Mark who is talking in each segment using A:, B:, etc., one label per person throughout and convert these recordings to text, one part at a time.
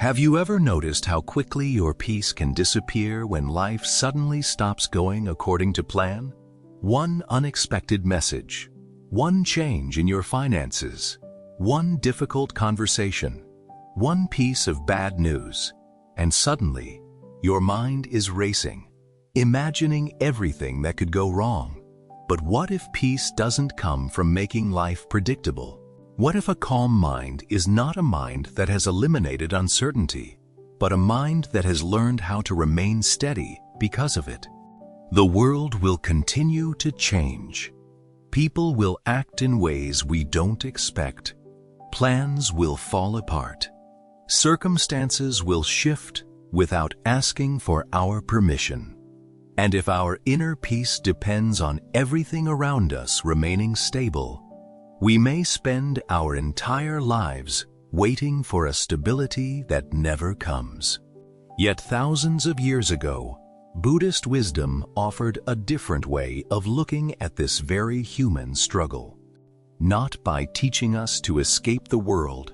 A: Have you ever noticed how quickly your peace can disappear when life suddenly stops going according to plan? One unexpected message, one change in your finances, one difficult conversation, one piece of bad news, and suddenly your mind is racing, imagining everything that could go wrong. But what if peace doesn't come from making life predictable? What if a calm mind is not a mind that has eliminated uncertainty, but a mind that has learned how to remain steady because of it? The world will continue to change. People will act in ways we don't expect. Plans will fall apart. Circumstances will shift without asking for our permission. And if our inner peace depends on everything around us remaining stable, we may spend our entire lives waiting for a stability that never comes. Yet thousands of years ago, Buddhist wisdom offered a different way of looking at this very human struggle. Not by teaching us to escape the world,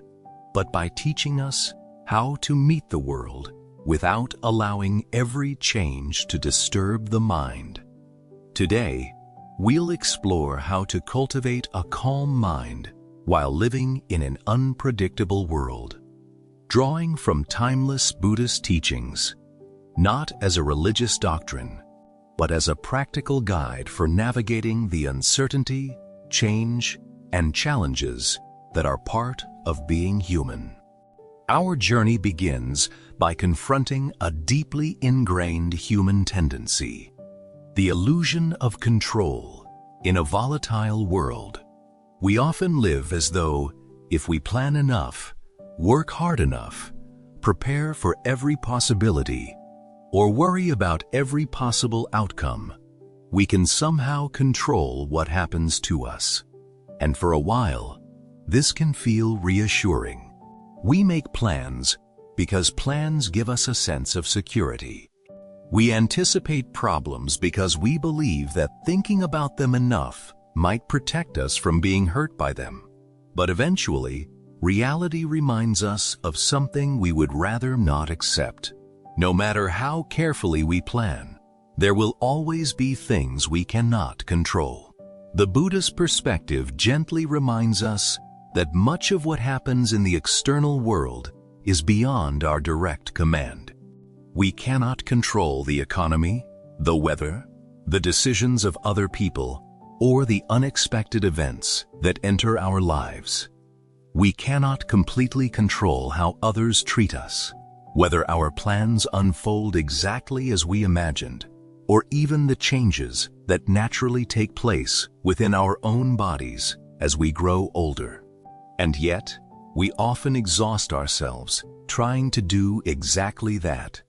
A: but by teaching us how to meet the world without allowing every change to disturb the mind. Today, we'll explore how to cultivate a calm mind while living in an unpredictable world. Drawing from timeless Buddhist teachings, not as a religious doctrine, but as a practical guide for navigating the uncertainty, change, and challenges that are part of being human. Our journey begins by confronting a deeply ingrained human tendency, the illusion of control in a volatile world. We often live as though, if we plan enough, work hard enough, prepare for every possibility, or worry about every possible outcome, we can somehow control what happens to us. And for a while, this can feel reassuring. We make plans because plans give us a sense of security. We anticipate problems because we believe that thinking about them enough might protect us from being hurt by them. But eventually, reality reminds us of something we would rather not accept. No matter how carefully we plan, there will always be things we cannot control. The Buddhist perspective gently reminds us that much of what happens in the external world is beyond our direct command. We cannot control the economy, the weather, the decisions of other people, or the unexpected events that enter our lives. We cannot completely control how others treat us, whether our plans unfold exactly as we imagined, or even the changes that naturally take place within our own bodies as we grow older. And yet, we often exhaust ourselves trying to do exactly that.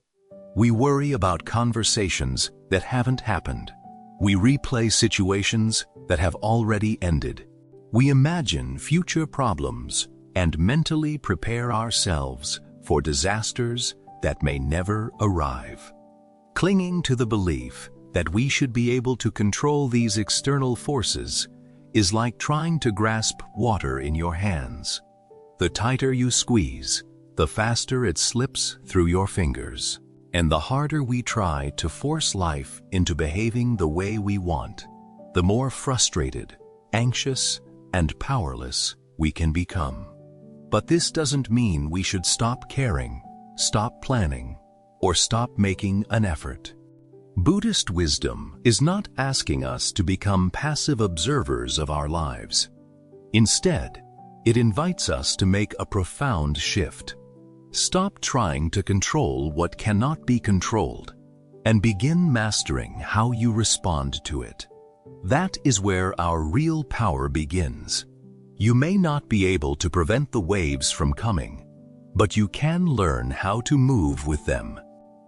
A: We worry about conversations that haven't happened. We replay situations that have already ended. We imagine future problems and mentally prepare ourselves for disasters that may never arrive. Clinging to the belief that we should be able to control these external forces is like trying to grasp water in your hands. The tighter you squeeze, the faster it slips through your fingers. And the harder we try to force life into behaving the way we want, the more frustrated, anxious, and powerless we can become. But this doesn't mean we should stop caring, stop planning, or stop making an effort. Buddhist wisdom is not asking us to become passive observers of our lives. Instead, it invites us to make a profound shift. Stop trying to control what cannot be controlled, and begin mastering how you respond to it. That is where our real power begins. You may not be able to prevent the waves from coming, but you can learn how to move with them.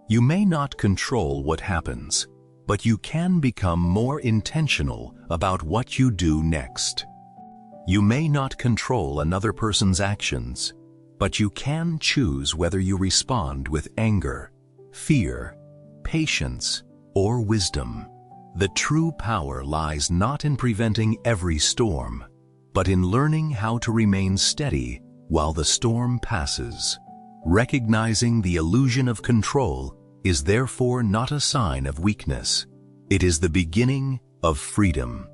A: You may not control what happens, but you can become more intentional about what you do next. You may not control another person's actions, but you can choose whether you respond with anger, fear, patience, or wisdom. The true power lies not in preventing every storm, but in learning how to remain steady while the storm passes. Recognizing the illusion of control is therefore not a sign of weakness. It is the beginning of freedom.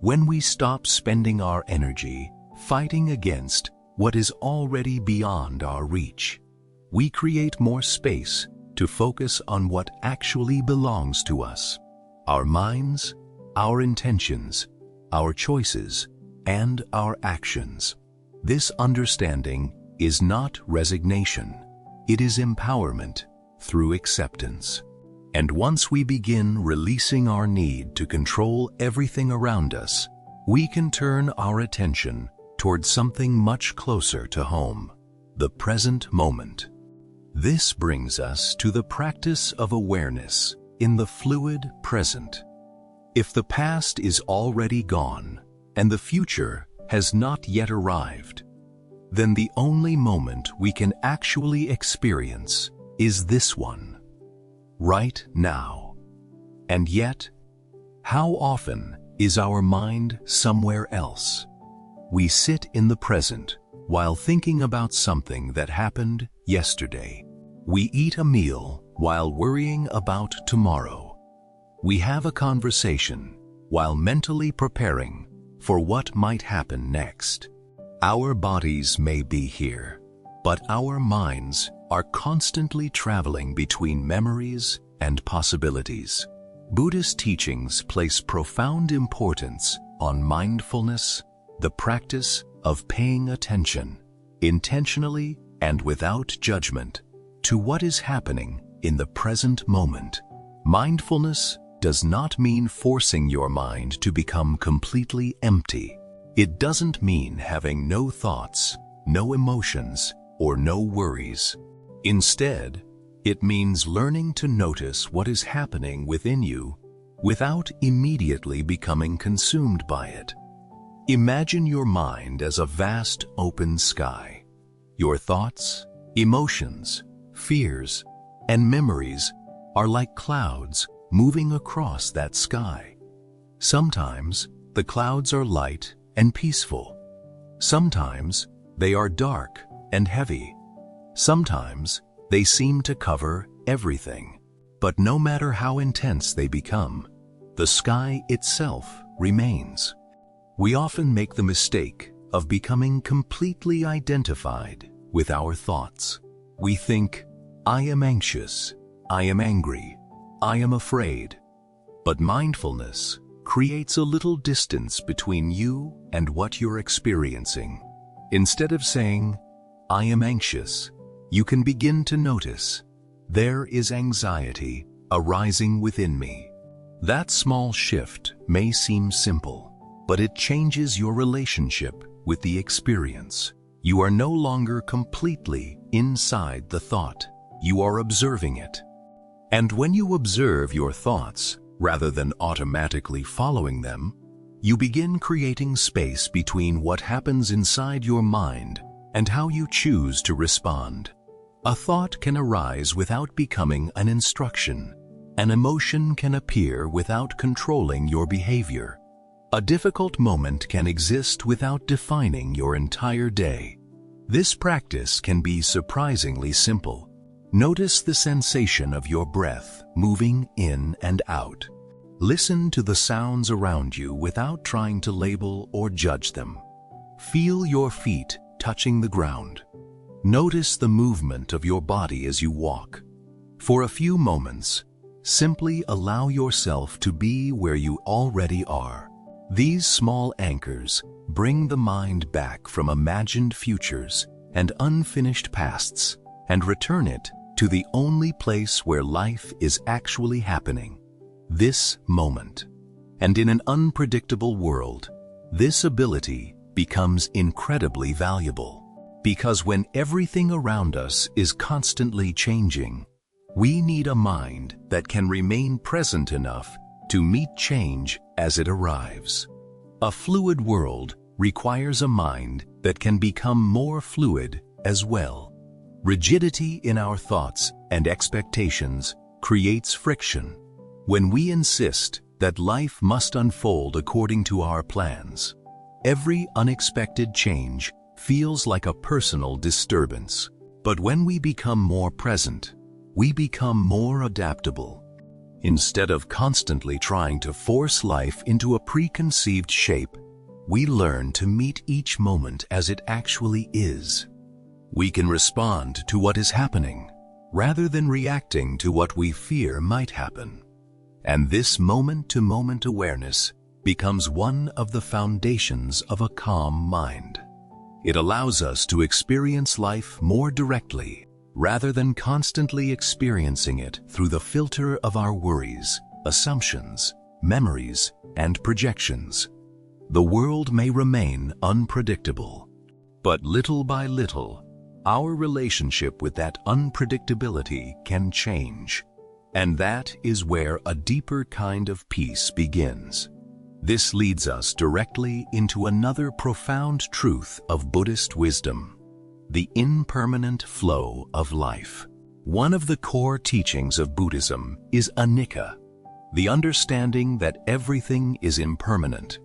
A: When we stop spending our energy fighting against what is already beyond our reach, we create more space to focus on what actually belongs to us: our minds, our intentions, our choices, and our actions. This understanding is not resignation. It is empowerment through acceptance. And once we begin releasing our need to control everything around us, we can turn our attention towards something much closer to home: the present moment. This brings us to the practice of awareness in the fluid present. If the past is already gone and the future has not yet arrived, then the only moment we can actually experience is this one, right now. And yet, how often is our mind somewhere else? We sit in the present while thinking about something that happened yesterday. We eat a meal while worrying about tomorrow. We have a conversation while mentally preparing for what might happen next. Our bodies may be here, but our minds are constantly traveling between memories and possibilities. Buddhist teachings place profound importance on mindfulness, the practice of paying attention, intentionally and without judgment, to what is happening in the present moment. Mindfulness does not mean forcing your mind to become completely empty. It doesn't mean having no thoughts, no emotions, or no worries. Instead, it means learning to notice what is happening within you without immediately becoming consumed by it. Imagine your mind as a vast open sky. Your thoughts, emotions, fears, and memories are like clouds moving across that sky. Sometimes the clouds are light and peaceful. Sometimes they are dark and heavy. Sometimes they seem to cover everything. But no matter how intense they become, the sky itself remains. We often make the mistake of becoming completely identified with our thoughts. We think, I am anxious, I am angry, I am afraid. But mindfulness creates a little distance between you and what you're experiencing. Instead of saying, I am anxious, you can begin to notice, there is anxiety arising within me. That small shift may seem simple, but it changes your relationship with the experience. You are no longer completely inside the thought. You are observing it. And when you observe your thoughts, rather than automatically following them, you begin creating space between what happens inside your mind and how you choose to respond. A thought can arise without becoming an instruction. An emotion can appear without controlling your behavior. A difficult moment can exist without defining your entire day. This practice can be surprisingly simple. Notice the sensation of your breath moving in and out. Listen to the sounds around you without trying to label or judge them. Feel your feet touching the ground. Notice the movement of your body as you walk. For a few moments, simply allow yourself to be where you already are. These small anchors bring the mind back from imagined futures and unfinished pasts and return it to the only place where life is actually happening, this moment. And in an unpredictable world, this ability becomes incredibly valuable. Because when everything around us is constantly changing, we need a mind that can remain present enough to meet change as it arrives. A fluid world requires a mind that can become more fluid as well. Rigidity in our thoughts and expectations creates friction. When we insist that life must unfold according to our plans, every unexpected change feels like a personal disturbance. But when we become more present, we become more adaptable. Instead of constantly trying to force life into a preconceived shape, we learn to meet each moment as it actually is. We can respond to what is happening, rather than reacting to what we fear might happen. And this moment-to-moment awareness becomes one of the foundations of a calm mind. It allows us to experience life more directly, rather than constantly experiencing it through the filter of our worries, assumptions, memories, and projections. The world may remain unpredictable, but little by little, our relationship with that unpredictability can change. And that is where a deeper kind of peace begins. This leads us directly into another profound truth of Buddhist wisdom: the impermanent flow of life. One of the core teachings of Buddhism is Anicca, the understanding that everything is impermanent,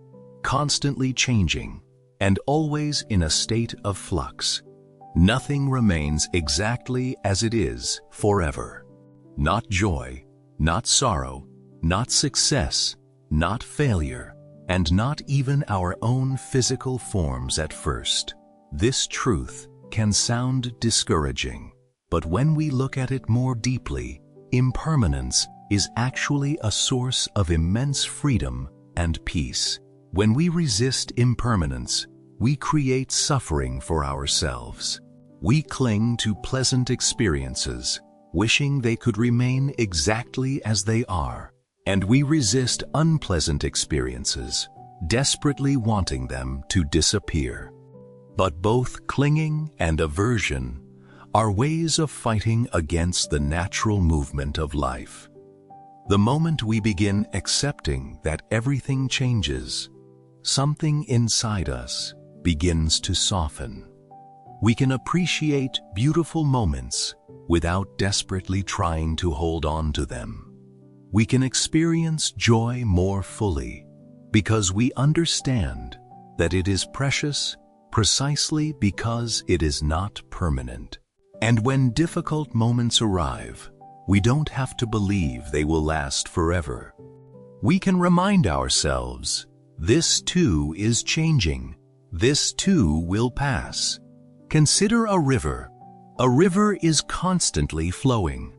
A: constantly changing, and always in a state of flux. Nothing remains exactly as it is forever. Not joy, not sorrow, not success, not failure, and not even our own physical forms at first. This truth can sound discouraging, but when we look at it more deeply, impermanence is actually a source of immense freedom and peace. When we resist impermanence, we create suffering for ourselves. We cling to pleasant experiences, wishing they could remain exactly as they are, and we resist unpleasant experiences, desperately wanting them to disappear. But both clinging and aversion are ways of fighting against the natural movement of life. The moment we begin accepting that everything changes, something inside us begins to soften. We can appreciate beautiful moments without desperately trying to hold on to them. We can experience joy more fully because we understand that it is precious precisely because it is not permanent. And when difficult moments arrive, we don't have to believe they will last forever. We can remind ourselves, this too is changing. This too will pass. Consider a river. A river is constantly flowing.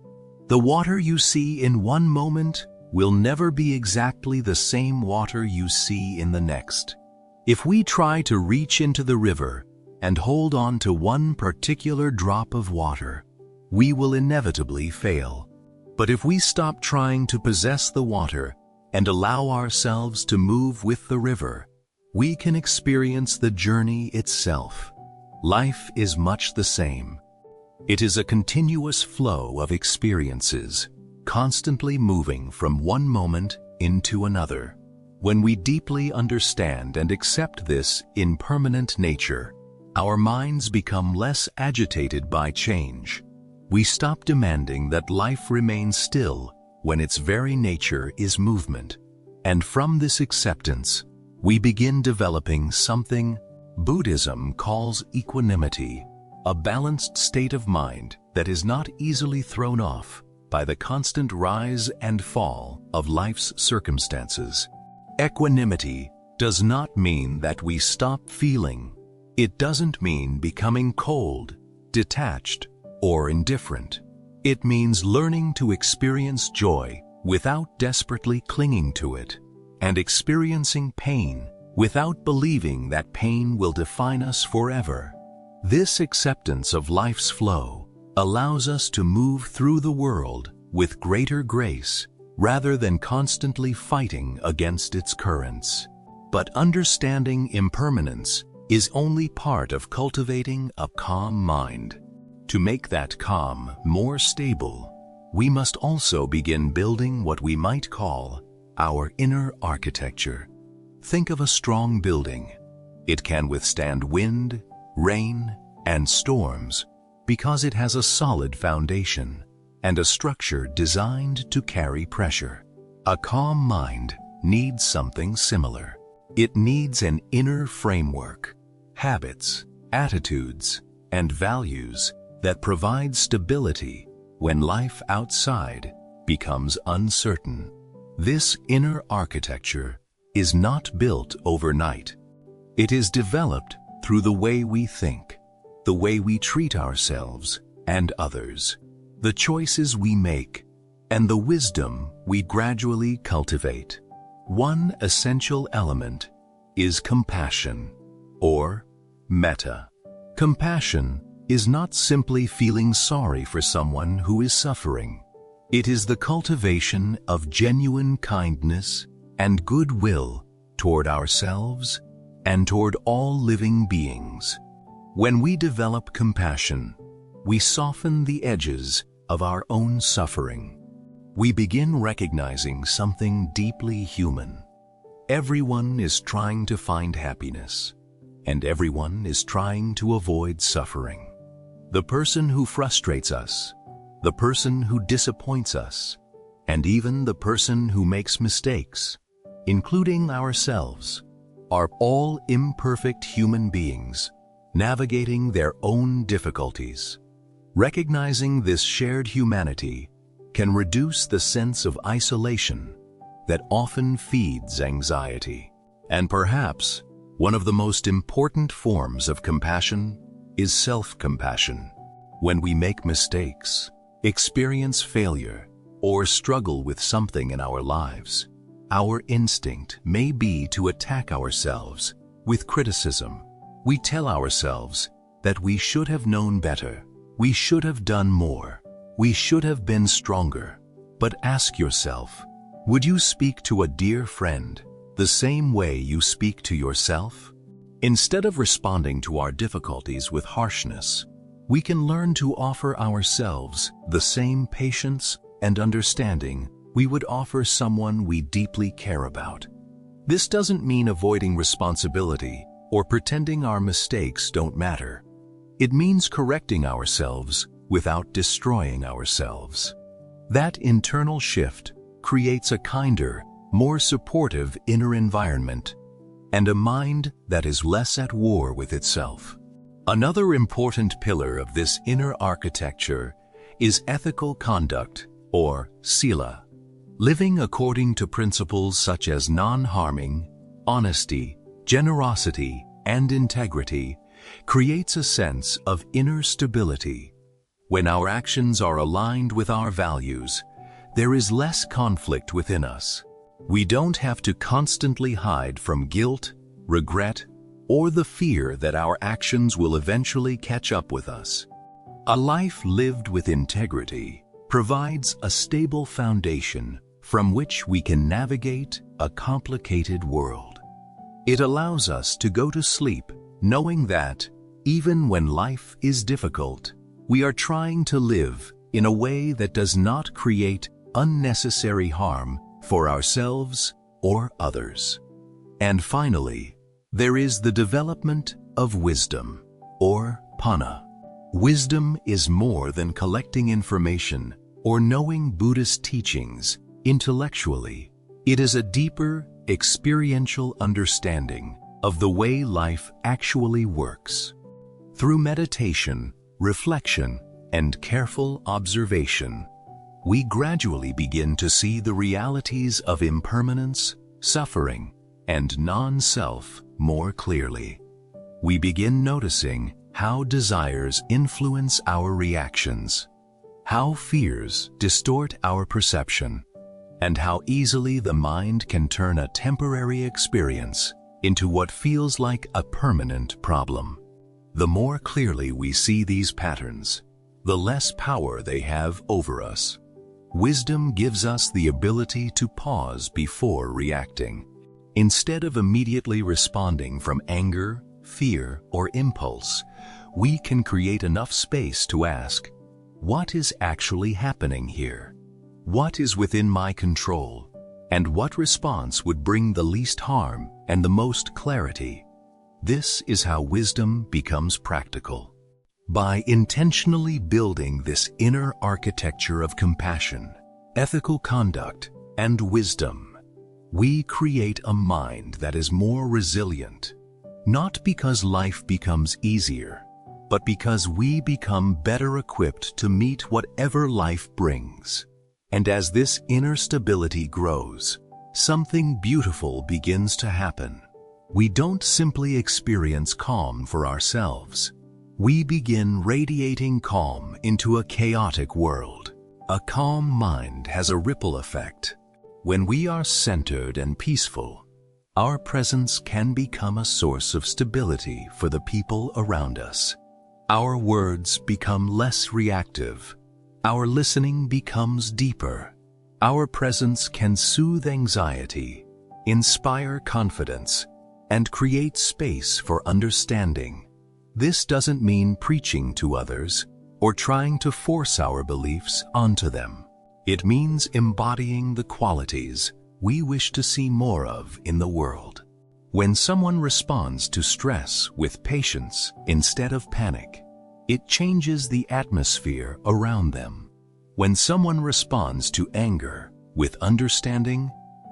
A: The water you see in one moment will never be exactly the same water you see in the next. If we try to reach into the river and hold on to one particular drop of water, we will inevitably fail. But if we stop trying to possess the water and allow ourselves to move with the river, we can experience the journey itself. Life is much the same. It is a continuous flow of experiences, constantly moving from one moment into another. When we deeply understand and accept this impermanent nature, our minds become less agitated by change. We stop demanding that life remain still when its very nature is movement. And from this acceptance, we begin developing something Buddhism calls equanimity, a balanced state of mind that is not easily thrown off by the constant rise and fall of life's circumstances. Equanimity does not mean that we stop feeling. It doesn't mean becoming cold, detached, or indifferent. It means learning to experience joy without desperately clinging to it, and experiencing pain without believing that pain will define us forever. This acceptance of life's flow allows us to move through the world with greater grace rather than constantly fighting against its currents. But understanding impermanence is only part of cultivating a calm mind. To make that calm more stable, we must also begin building what we might call our inner architecture. Think of a strong building. It can withstand wind, rain, and storms because it has a solid foundation and a structure designed to carry pressure. A calm mind needs something similar. It needs an inner framework, habits, attitudes, and values that provides stability when life outside becomes uncertain. This inner architecture is not built overnight. It is developed through the way we think, the way we treat ourselves and others, the choices we make, and the wisdom we gradually cultivate. One essential element is compassion, or metta. Compassion is not simply feeling sorry for someone who is suffering. It is the cultivation of genuine kindness and goodwill toward ourselves and toward all living beings. When we develop compassion, we soften the edges of our own suffering. We begin recognizing something deeply human. Everyone is trying to find happiness, and everyone is trying to avoid suffering. The person who frustrates us, the person who disappoints us, and even the person who makes mistakes, including ourselves, are all imperfect human beings navigating their own difficulties. Recognizing this shared humanity can reduce the sense of isolation that often feeds anxiety. And perhaps one of the most important forms of compassion is self-compassion. When we make mistakes, experience failure, or struggle with something in our lives, our instinct may be to attack ourselves with criticism. We tell ourselves that we should have known better, we should have done more, we should have been stronger. But ask yourself, would you speak to a dear friend the same way you speak to yourself? Instead of responding to our difficulties with harshness, we can learn to offer ourselves the same patience and understanding we would offer someone we deeply care about. This doesn't mean avoiding responsibility or pretending our mistakes don't matter. It means correcting ourselves without destroying ourselves. That internal shift creates a kinder, more supportive inner environment and a mind that is less at war with itself. Another important pillar of this inner architecture is ethical conduct, or sila. Living according to principles such as non-harming, honesty, generosity, and integrity creates a sense of inner stability. When our actions are aligned with our values, there is less conflict within us. We don't have to constantly hide from guilt, regret, or the fear that our actions will eventually catch up with us. A life lived with integrity provides a stable foundation from which we can navigate a complicated world. It allows us to go to sleep knowing that, even when life is difficult, we are trying to live in a way that does not create unnecessary harm for ourselves or others. And finally, there is the development of wisdom, or panna. Wisdom is more than collecting information or knowing Buddhist teachings intellectually. It is a deeper, experiential understanding of the way life actually works. Through meditation, reflection, and careful observation, we gradually begin to see the realities of impermanence, suffering, and non-self more clearly. We begin noticing how desires influence our reactions, how fears distort our perception, and how easily the mind can turn a temporary experience into what feels like a permanent problem. The more clearly we see these patterns, the less power they have over us. Wisdom gives us the ability to pause before reacting. Instead of immediately responding from anger, fear, or impulse, we can create enough space to ask, what is actually happening here? What is within my control? And what response would bring the least harm and the most clarity? This is how wisdom becomes practical. By intentionally building this inner architecture of compassion, ethical conduct, and wisdom, we create a mind that is more resilient, not because life becomes easier, but because we become better equipped to meet whatever life brings. And as this inner stability grows, something beautiful begins to happen. We don't simply experience calm for ourselves. We begin radiating calm into a chaotic world. A calm mind has a ripple effect. When we are centered and peaceful, our presence can become a source of stability for the people around us. Our words become less reactive. Our listening becomes deeper. Our presence can soothe anxiety, inspire confidence, and create space for understanding. This doesn't mean preaching to others or trying to force our beliefs onto them. It means embodying the qualities we wish to see more of in the world. When someone responds to stress with patience instead of panic, it changes the atmosphere around them. When someone responds to anger with understanding,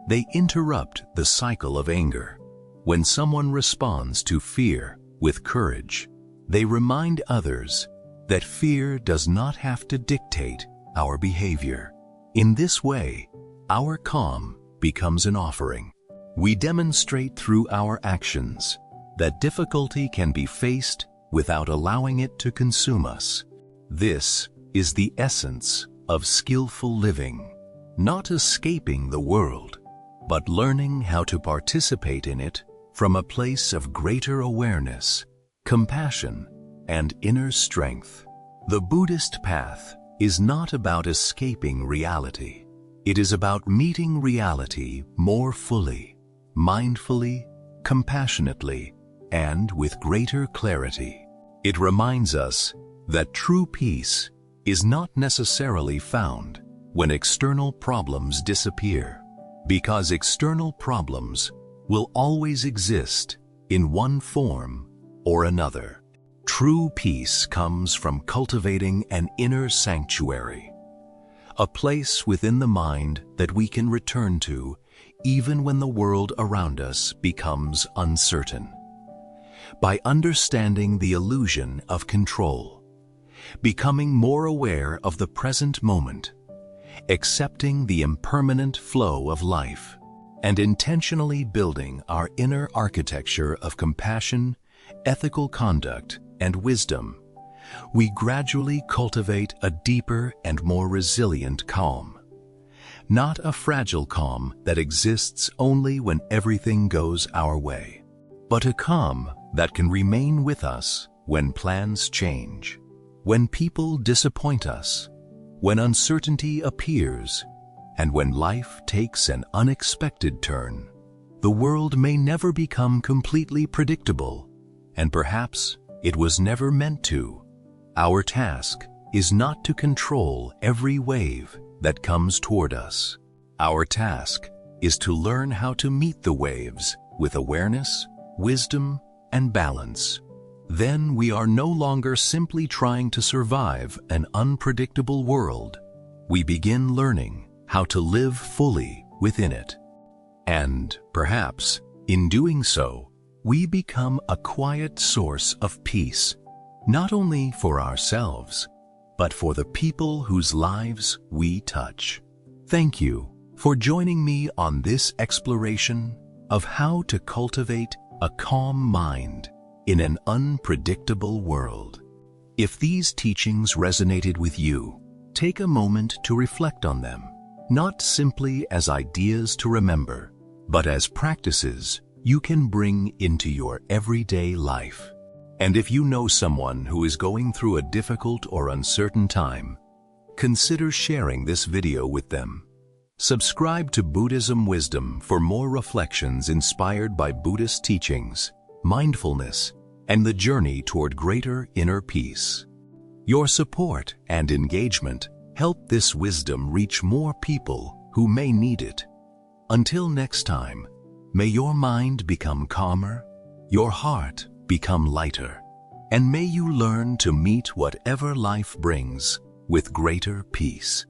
A: they interrupt the cycle of anger. When someone responds to fear with courage, they remind others that fear does not have to dictate our behavior. In this way, our calm becomes an offering. We demonstrate through our actions that difficulty can be faced without allowing it to consume us. This is the essence of skillful living, not escaping the world, but learning how to participate in it from a place of greater awareness, compassion, and inner strength. The Buddhist path is not about escaping reality. It is about meeting reality more fully, mindfully, compassionately, and with greater clarity. It reminds us that true peace is not necessarily found when external problems disappear, because external problems will always exist in one form or another. True peace comes from cultivating an inner sanctuary, a place within the mind that we can return to even when the world around us becomes uncertain. By understanding the illusion of control, becoming more aware of the present moment, accepting the impermanent flow of life, and intentionally building our inner architecture of compassion, ethical conduct, and wisdom, we gradually cultivate a deeper and more resilient calm. Not a fragile calm that exists only when everything goes our way, but a calm that can remain with us when plans change, when people disappoint us, when uncertainty appears, and when life takes an unexpected turn. The world may never become completely predictable, and perhaps it was never meant to. Our task is not to control every wave that comes toward us. Our task is to learn how to meet the waves with awareness, wisdom, and balance. Then we are no longer simply trying to survive an unpredictable world. We begin learning how to live fully within it. And perhaps, in doing so, we become a quiet source of peace, not only for ourselves, but for the people whose lives we touch. Thank you for joining me on this exploration of how to cultivate a calm mind in an unpredictable world. If these teachings resonated with you, take a moment to reflect on them, not simply as ideas to remember, but as practices you can bring into your everyday life. And if you know someone who is going through a difficult or uncertain time, consider sharing this video with them. Subscribe to Buddhism Wisdom for more reflections inspired by Buddhist teachings, mindfulness, and the journey toward greater inner peace. Your support and engagement help this wisdom reach more people who may need it. Until next time, may your mind become calmer, your heart become lighter, and may you learn to meet whatever life brings with greater peace.